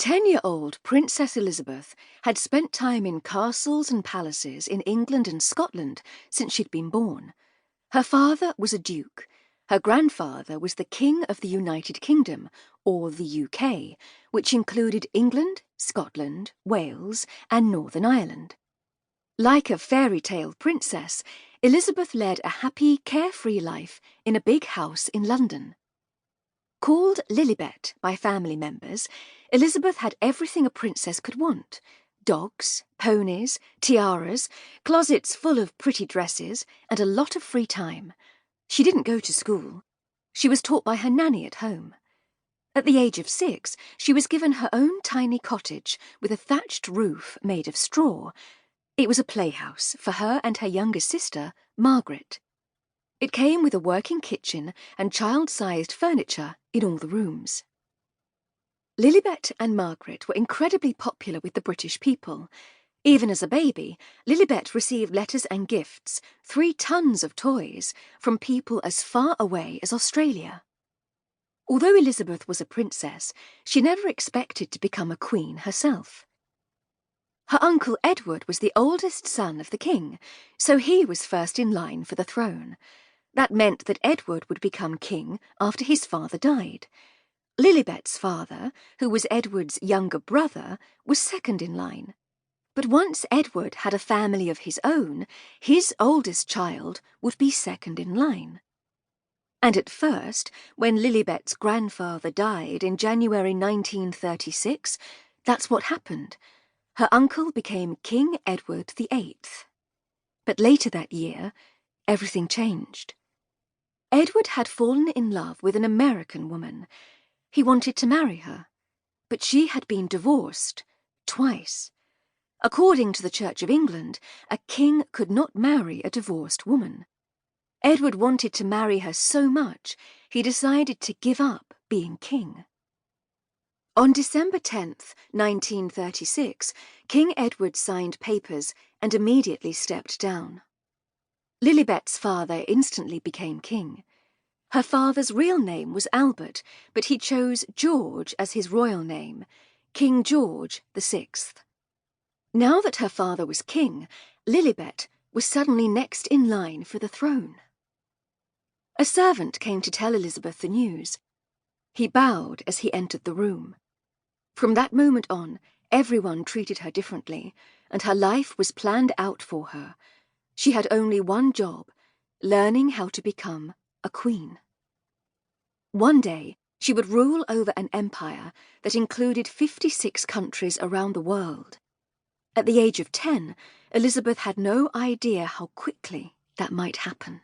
10-year-old Princess Elizabeth had spent time in castles and palaces in England and Scotland since she'd been born. Her father was a duke. Her grandfather was the King of the United Kingdom, or the UK, which included England, Scotland, Wales, and Northern Ireland. Like a fairy tale princess, Elizabeth led a happy, carefree life in a big house in London. Called Lilibet by family members, Elizabeth had everything a princess could want: dogs, ponies, tiaras, closets full of pretty dresses, and a lot of free time. She didn't go to school. She was taught by her nanny at home. At the age of 6, she was given her own tiny cottage with a thatched roof made of straw. It was a playhouse for her and her younger sister, Margaret. It came with a working kitchen and child-sized furniture in all the rooms. Lilibet and Margaret were incredibly popular with the British people. Even as a baby, Lilibet received letters and gifts, 3 tons of toys, from people as far away as Australia. Although Elizabeth was a princess, she never expected to become a queen herself. Her uncle Edward was the oldest son of the king, so he was first in line for the throne. That meant that Edward would become king after his father died. Lilibet's father, who was Edward's younger brother, was second in line. But once Edward had a family of his own, his oldest child would be second in line. And at first, when Lilibet's grandfather died in January 1936, that's what happened. Her uncle became King Edward VIII. But later that year, everything changed. Edward had fallen in love with an American woman. He wanted to marry her, but she had been divorced twice. According to the Church of England, a king could not marry a divorced woman. Edward wanted to marry her so much, he decided to give up being king. On December 10th, 1936, King Edward signed papers and immediately stepped down. Lilibet's father instantly became king. Her father's real name was Albert, but he chose George as his royal name, King George VI. Now that her father was king, Lilibet was suddenly next in line for the throne. A servant came to tell Elizabeth the news. He bowed as he entered the room. From that moment on, everyone treated her differently, and her life was planned out for her. She had only one job: learning how to become a queen. One day, she would rule over an empire that included 56 countries around the world. At the age of 10, Elizabeth had no idea how quickly that might happen.